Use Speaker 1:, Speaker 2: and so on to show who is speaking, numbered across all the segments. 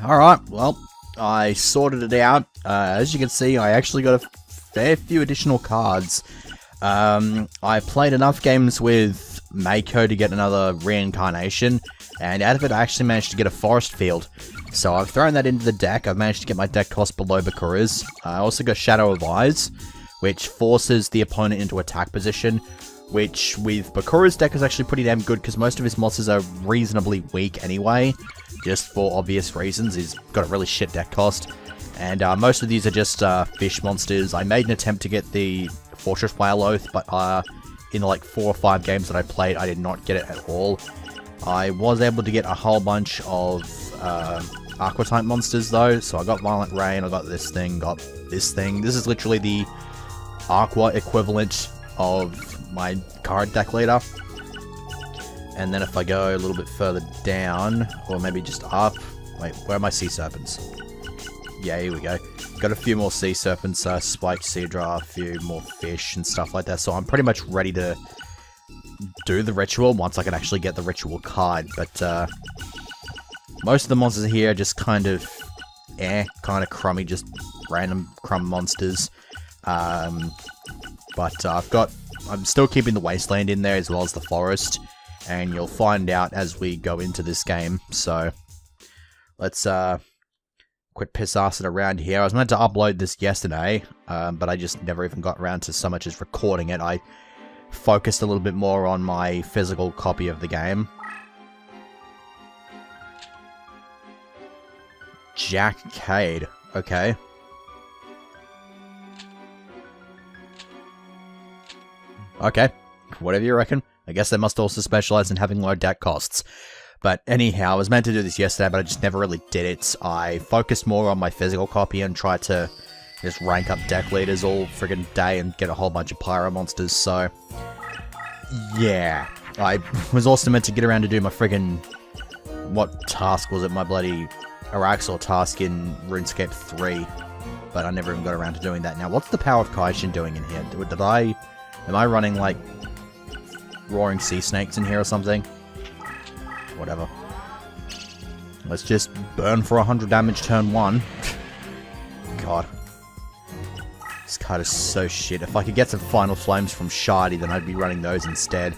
Speaker 1: Alright, well, I sorted it out. As you can see, I actually got a fair few additional cards. I played enough games with Mako to get another reincarnation, and out of it I actually managed to get a forest field. So I've thrown that into the deck. I've managed to get my deck cost below Bakura's. I also got Shadow of Eyes, which forces the opponent into attack position, which with Bakura's deck is actually pretty damn good because most of his monsters are reasonably weak anyway, just for obvious reasons. He's got a really shit deck cost, and most of these are just fish monsters. I made an attempt to get the Fortress Whale Oath, but in like 4 or 5 games that I played, I did not get it at all. I was able to get a whole bunch of Aqua type monsters though, so I got Violent Rain, I got this thing, got this thing. This is literally the Aqua equivalent of my current deck leader. And then if I go a little bit further down, or maybe just up, wait, where are my Sea Serpents? Yeah, here we go. Got a few more Sea Serpents, Spiked Seadra, a few more fish and stuff like that, so I'm pretty much ready to do the ritual once I can actually get the ritual card, but most of the monsters here are just kind of kind of crummy, just random crumb monsters. But I'm still keeping the Wasteland in there as well as the Forest, and you'll find out as we go into this game. So let's quit piss-assing around here. I was meant to upload this yesterday, but I just never even got around to so much as recording it. I focused a little bit more on my physical copy of the game. Jack Cade, okay. Okay, whatever you reckon. I guess they must also specialize in having low deck costs. But anyhow, I was meant to do this yesterday, but I just never really did it. I focused more on my physical copy and tried to just rank up deck leaders all friggin' day and get a whole bunch of pyro monsters, so yeah. I was also meant to get around to do my friggin', what task was it, my bloody Araxor task in RuneScape 3, but I never even got around to doing that. Now, what's the Power of Kaishin doing in here? Am I running, like, Roaring Sea Snakes in here or something? Whatever. Let's just burn for 100 damage turn 1. God. This card is so shit. If I could get some Final Flames from Shardy, then I'd be running those instead.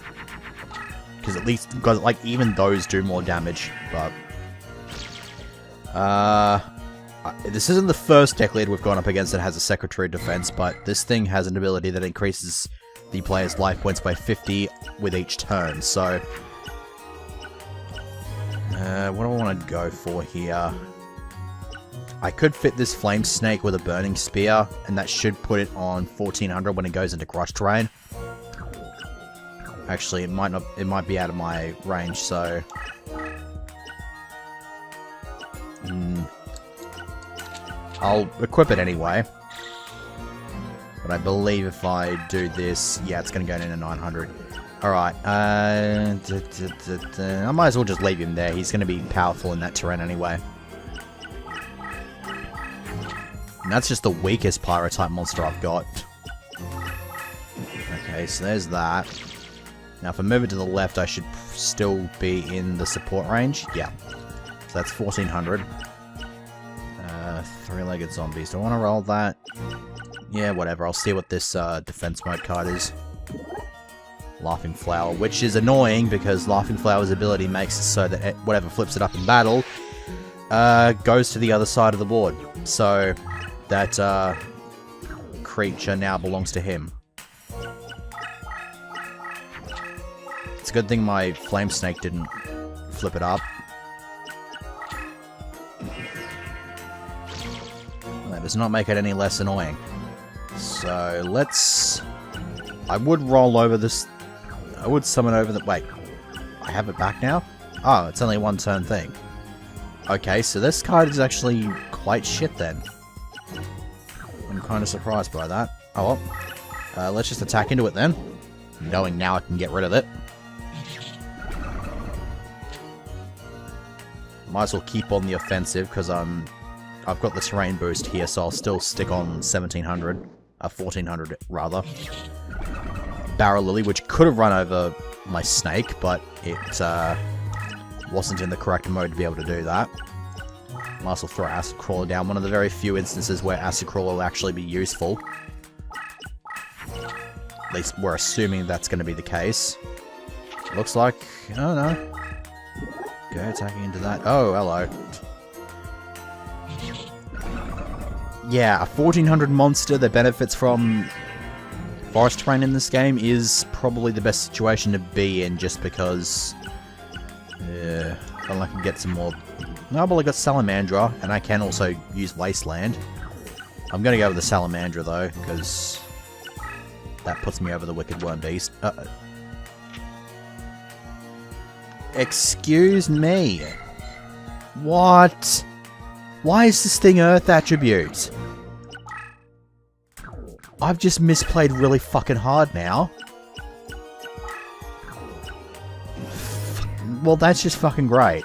Speaker 1: Because at least, like, even those do more damage, but this isn't the first deck lead we've gone up against that has a Secretary of Defense, but this thing has an ability that increases the player's life points by 50 with each turn, so what do I want to go for here? I could fit this Flame Snake with a Burning Spear, and that should put it on 1400 when it goes into Crush Terrain. Actually, it might be out of my range, so I'll equip it anyway. But I believe if I do this, yeah, it's going to go into 900. Alright, I might as well just leave him there. He's going to be powerful in that terrain anyway. And that's just the weakest Pyro-type monster I've got. Okay, so there's that. Now if I move it to the left, I should still be in the support range. Yeah. So that's 1400. 3-legged zombies. Do I want to roll that? Yeah, whatever. I'll see what this defense mode card is. Laughing Flower, which is annoying because Laughing Flower's ability makes it so that whatever flips it up in battle goes to the other side of the board. So that creature now belongs to him. It's a good thing my Flame Snake didn't flip it up. That does not make it any less annoying. So let's... I would roll over this... I would summon over the... Wait. I have it back now? Oh, it's only a 1-turn thing. Okay, so this card is actually quite shit then. I'm kind of surprised by that. Oh well. Let's just attack into it then. Knowing now I can get rid of it. Might as well keep on the offensive because I've got the terrain boost here, so I'll still stick on 1700. 1400 rather. Barrel Lily, which could have run over my snake, but it wasn't in the correct mode to be able to do that. Might as well throw Acid Crawler down. One of the very few instances where Acid Crawler will actually be useful. At least we're assuming that's going to be the case. Looks like... I don't know. Go attacking into that. Oh, hello. Yeah, a 1400 monster that benefits from forest terrain in this game is probably the best situation to be in, just because... Yeah, I don't like to get some more... No, but I got Salamandra, and I can also use Wasteland. I'm going to go with the Salamandra, though, because that puts me over the Wicked Worm Beast. Uh-oh. Excuse me. What? Why is this thing Earth attribute? I've just misplayed really fucking hard now. Well, that's just fucking great.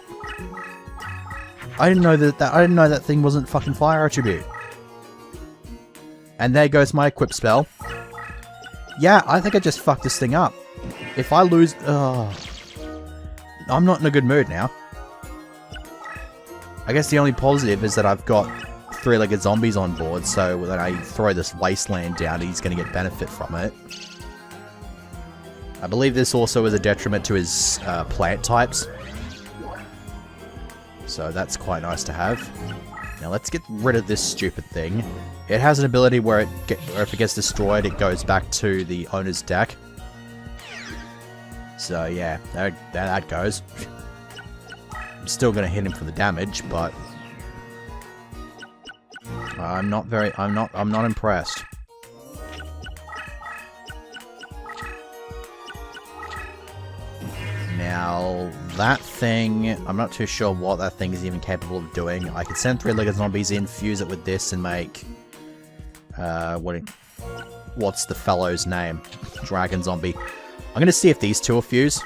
Speaker 1: I didn't know that thing wasn't fucking fire attribute. And there goes my equip spell. Yeah, I think I just fucked this thing up. If I lose... I'm not in a good mood now. I guess the only positive is that I've got three-legged zombies on board, so when I throw this wasteland down, he's going to get benefit from it. I believe this also is a detriment to his plant types. So that's quite nice to have. Now let's get rid of this stupid thing. It has an ability where if it gets destroyed, it goes back to the owner's deck. So yeah, there that goes. I'm still gonna hit him for the damage, but I'm not impressed. Now, that thing, I'm not too sure what that thing is even capable of doing. I could send three-legged zombies in, fuse it with this, and make... what's the fellow's name? Dragon zombie. I'm gonna see if these two will fuse.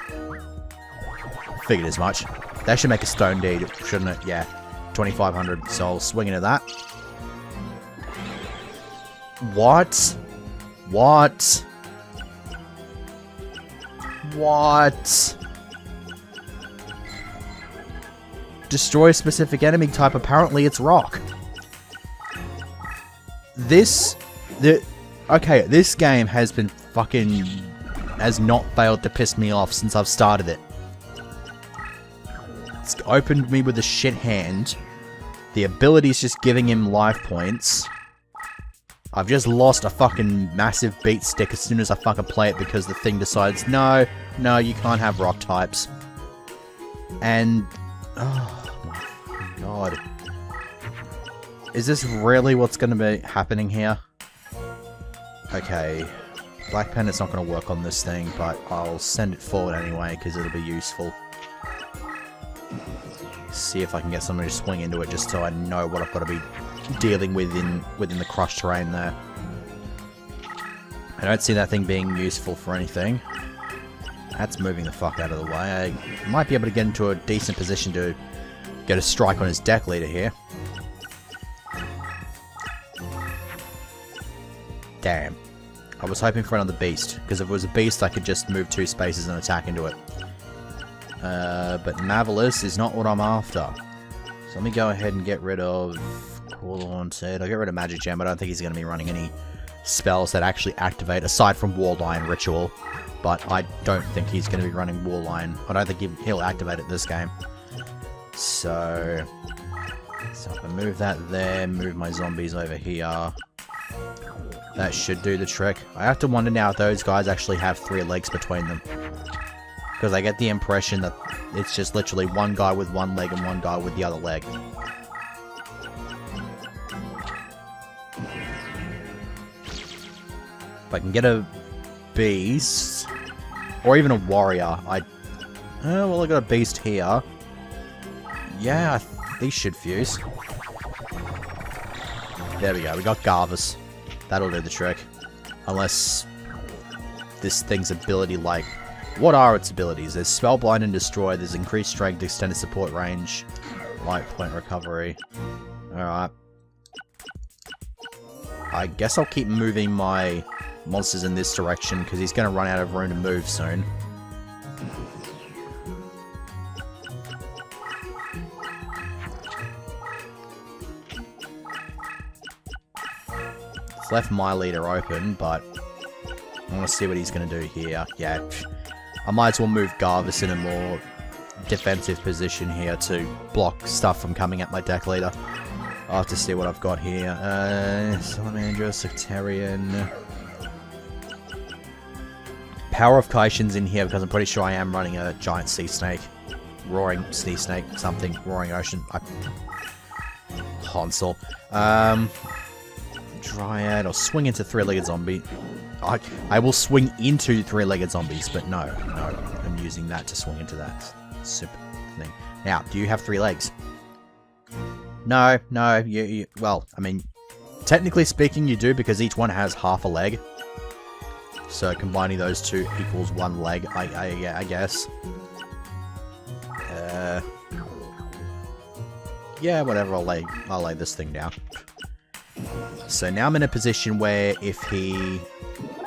Speaker 1: Figured as much. That should make a stone deed, shouldn't it? Yeah. 2500, so I'll swing into that. What? What? What? Destroy a specific enemy type, apparently it's rock. Okay, this game has been fucking... has not failed to piss me off since I've started it. It's opened me with a shit hand. The ability's just giving him life points. I've just lost a fucking massive beat stick as soon as I fucking play it because the thing decides, no, you can't have rock types. And... oh my god. Is this really what's going to be happening here? Okay. Black Pendant's not going to work on this thing, but I'll send it forward anyway because it'll be useful. See if I can get somebody to swing into it just so I know what I've got to be dealing with within the crushed terrain there. I don't see that thing being useful for anything. That's moving the fuck out of the way. I might be able to get into a decent position to get a strike on his deck leader here. Damn. I was hoping for another beast, because if it was a beast I could just move 2 spaces and attack into it. But Marvelous is not what I'm after. So let me go ahead and get rid of... Haunted. I'll get rid of Magic Gem. I don't think he's going to be running any spells that actually activate, aside from War Lion Ritual. But I don't think he's going to be running War Lion. I don't think he'll activate it this game. So if I move that there, move my zombies over here. That should do the trick. I have to wonder now if those guys actually have 3 legs between them. Because I get the impression that it's just literally one guy with 1 leg and one guy with the other leg. If I can get a beast, or even a warrior, well, I got a beast here. Yeah, these should fuse. There we go, we got Garvus. That'll do the trick. Unless this thing's ability, like... what are its abilities? There's Spellblind and Destroy, there's Increased Strength, Extended Support Range, Light Point Recovery. Alright. I guess I'll keep moving my monsters in this direction, because he's going to run out of room to move soon. left my leader open, but I want to see what he's going to do here. Yeah, I might as well move Garvis in a more defensive position here to block stuff from coming at my deck leader. I'll have to see what I've got here. Salamander, Sectarian. Power of Kaishin's in here because I'm pretty sure I am running a giant sea snake. Roaring sea snake, something. Roaring ocean. Console. Dryad. I'll swing into three-legged zombie. I will swing into three-legged zombies, but no. I'm using that to swing into that super thing. Now, do you have 3 legs? No, you well, I mean, technically speaking you do because each one has half a leg. So combining those two equals 1 leg, I guess. Yeah, whatever, I'll lay this thing down. So now I'm in a position where if he...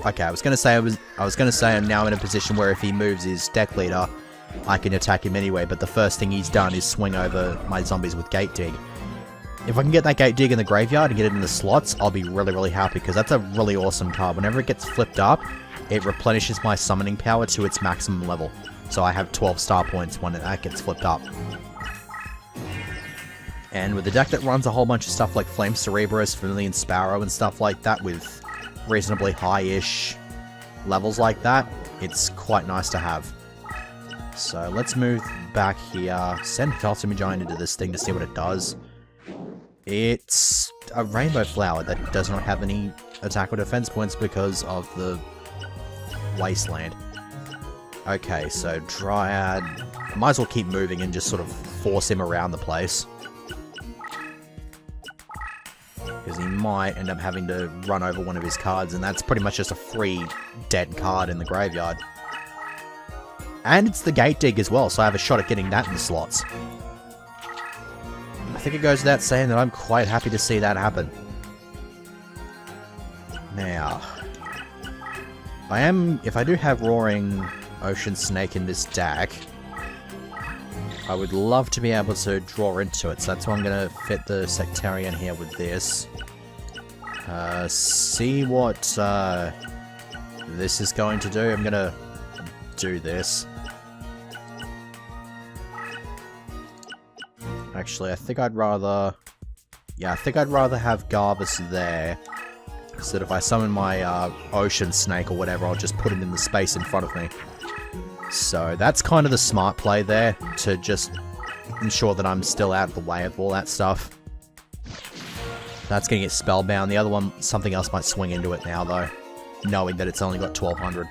Speaker 1: Okay, I was gonna say I'm now in a position where if he moves his deck leader, I can attack him anyway, but the first thing he's done is swing over my zombies with Gate Dig. If I can get that Gate Dig in the graveyard and get it in the slots, I'll be really, really happy, because that's a really awesome card. Whenever it gets flipped up, it replenishes my summoning power to its maximum level. So I have 12 star points when that gets flipped up. And with a deck that runs a whole bunch of stuff like Flame Cerebrus, Vermilion Sparrow, and stuff like that with reasonably high-ish levels like that, it's quite nice to have. So let's move back here, send Ultimate Giant into this thing to see what it does. It's a Rainbow Flower that does not have any attack or defense points because of the Wasteland. Okay, so Dryad... I might as well keep moving and just sort of force him around the place. Because he might end up having to run over one of his cards, and that's pretty much just a free dead card in the graveyard. And it's the Gate Dig as well, so I have a shot at getting that in the slots. I think it goes without saying that I'm quite happy to see that happen. Now, if I do have Roaring Ocean Snake in this deck, I would love to be able to draw into it, so that's why I'm going to fit the Sectarian here with this. See what this is going to do. I'm going to do this. Actually, I think I'd rather... Yeah, I think I'd rather have Garvis there. So that if I summon my Ocean Snake or whatever, I'll just put him in the space in front of me. So that's kind of the smart play there, to just ensure that I'm still out of the way of all that stuff. That's going to get Spellbound. The other one, something else might swing into it now, though, knowing that it's only got 1200.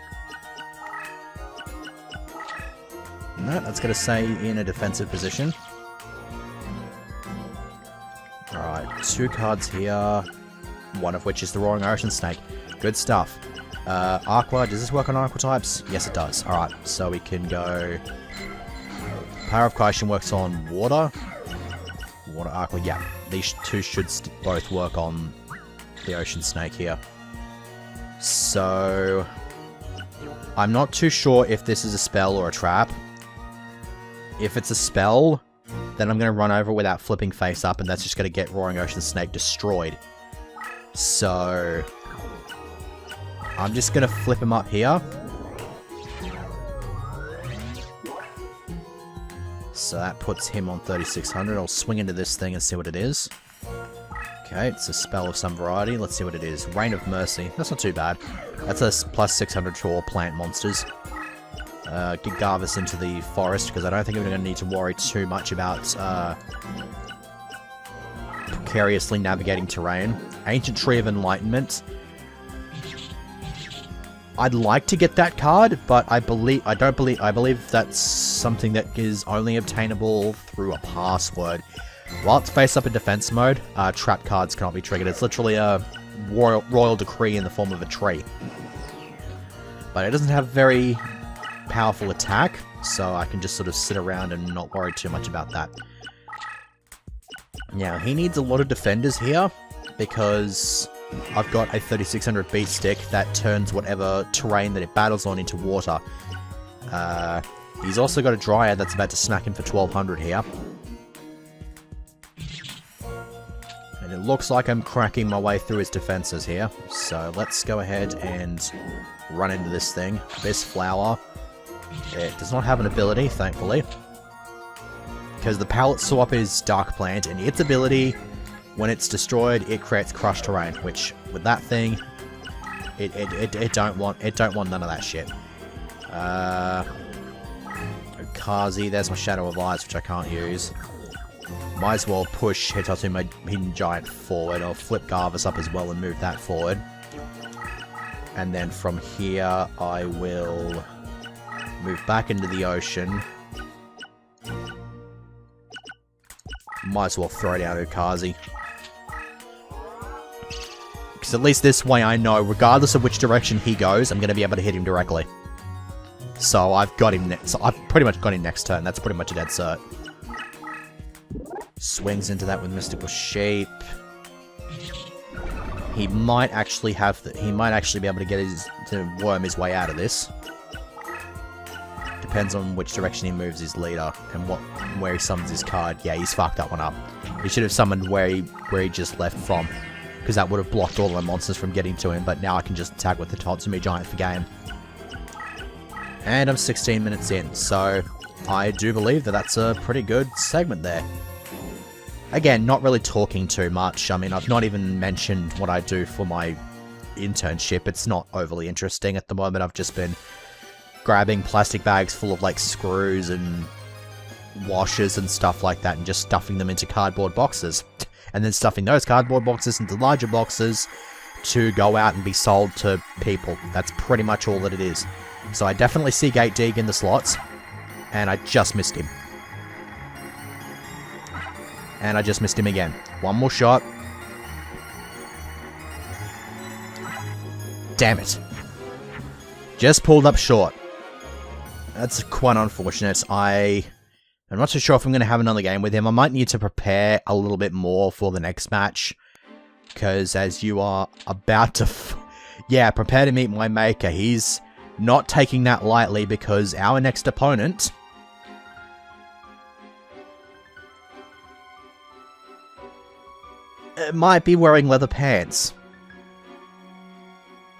Speaker 1: No, that's going to stay in a defensive position. Alright, 2 cards here, one of which is the Roaring Ocean Snake. Good stuff. Aqua, does this work on Aqua types? Yes, it does. Alright, so we can go... Power of Kaishin works on water. Water Aqua, yeah. These two should both work on the Ocean Snake here. So... I'm not too sure if this is a spell or a trap. If it's a spell, then I'm going to run over without flipping face up, and that's just going to get Roaring Ocean Snake destroyed. So... I'm just going to flip him up here. So that puts him on 3600. I'll swing into this thing and see what it is. Okay, it's a spell of some variety. Let's see what it is. Rain of Mercy. That's not too bad. That's a plus 600 to all plant monsters. Get Garvis into the forest, because I don't think we're going to need to worry too much about precariously navigating terrain. Ancient Tree of Enlightenment. I'd like to get that card, but I believe that's something that is only obtainable through a password. While it's face up in defense mode, trap cards cannot be triggered. It's literally a royal decree in the form of a tree. But it doesn't have very powerful attack, so I can just sort of sit around and not worry too much about that. Now, he needs a lot of defenders here, because I've got a 3600 beat stick that turns whatever terrain that it battles on into water. He's also got a Dryad that's about to snack him for 1200 here. And it looks like I'm cracking my way through his defenses here. So let's go ahead and run into this thing. This flower. It does not have an ability, thankfully. Because the palette swap is Dark Plant, and its ability, when it's destroyed, it creates crushed terrain, which, with that thing, it don't want none of that shit. Okazi, there's my Shadow of Eyes, which I can't use. Might as well push Hitotsu, my Hidden Giant, forward. I'll flip Garvis up as well and move that forward. And then from here, I will move back into the ocean. Might as well throw down Okazi. Because at least this way I know, regardless of which direction he goes, I'm going to be able to hit him directly. So I've got him so I've pretty much got him next turn. That's pretty much a dead cert. Swings into that with Mystical Shape. He might actually have he might actually be able to worm his way out of this. Depends on which direction he moves his leader and where he summons his card. Yeah, he's fucked that one up. He should have summoned where he just left from, because that would have blocked all the monsters from getting to him. But now I can just attack with the Tatsumi Giant for game. And I'm 16 minutes in, so I do believe that that's a pretty good segment there. Again, not really talking too much. I mean, I've not even mentioned what I do for my internship. It's not overly interesting at the moment. I've just been grabbing plastic bags full of, like, screws and washers and stuff like that and just stuffing them into cardboard boxes. And then stuffing those cardboard boxes into larger boxes to go out and be sold to people. That's pretty much all that it is. So I definitely see Gate Dig in the slots, and I just missed him. And I just missed him again. One more shot. Damn it. Just pulled up short. That's quite unfortunate. I'm not so sure if I'm going to have another game with him. I might need to prepare a little bit more for the next match. Because as you are about to... yeah, prepare to meet my maker. He's not taking that lightly, because our next opponent... might be wearing leather pants.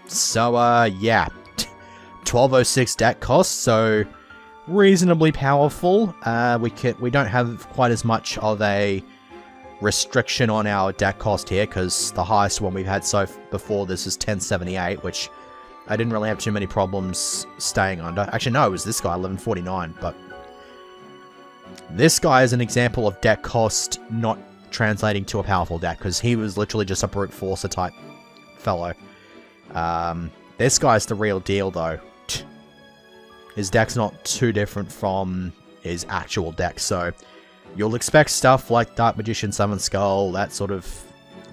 Speaker 1: So, yeah. 1206 deck cost, so reasonably powerful. We don't have quite as much of a restriction on our deck cost here, because the highest one we've had before this is 1078, which I didn't really have too many problems staying under. Actually, no, it was this guy, 1149, but this guy is an example of deck cost not translating to a powerful deck, because he was literally just a brute forcer type fellow. This guy's the real deal, though. His deck's not too different from his actual deck, so you'll expect stuff like Dark Magician, Summon Skull, that sort of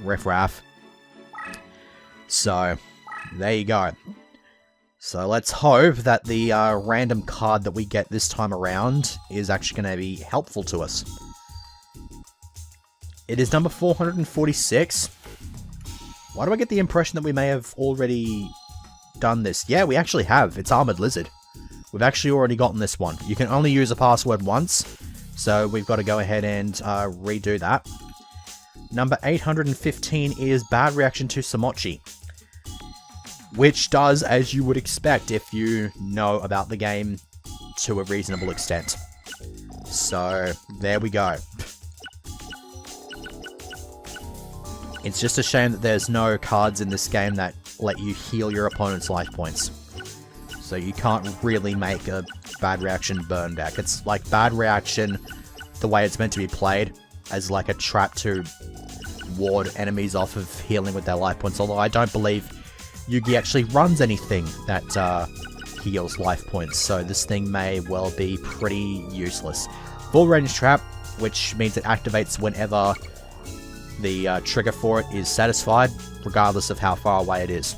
Speaker 1: riffraff. So, there you go. So let's hope that the random card that we get this time around is actually going to be helpful to us. It is number 446. Why do I get the impression that we may have already done this? Yeah, we actually have. It's Armored Lizard. We've actually already gotten this one. You can only use a password once, so we've got to go ahead and redo that. Number 815 is Bad Reaction to Samochi, which does as you would expect if you know about the game to a reasonable extent. So, there we go. It's just a shame that there's no cards in this game that let you heal your opponent's life points. So you can't really make a Bad Reaction burn deck. It's like Bad Reaction, the way it's meant to be played, as like a trap to ward enemies off of healing with their life points. Although I don't believe Yugi actually runs anything that heals life points, so this thing may well be pretty useless. Full range trap, which means it activates whenever the trigger for it is satisfied, regardless of how far away it is.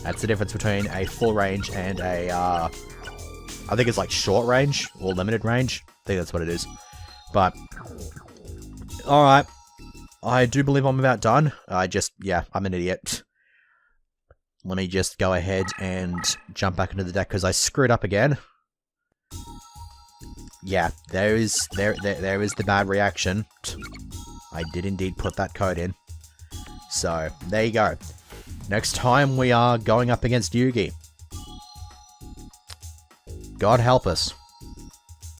Speaker 1: That's the difference between a full range and a, I think it's like short range, or limited range. I think that's what it is. But, alright. I do believe I'm about done. Yeah, I'm an idiot. Let me just go ahead and jump back into the deck, because I screwed up again. Yeah, there is the Bad Reaction. I did indeed put that code in. So, there you go. Next time we are going up against Yugi. God help us.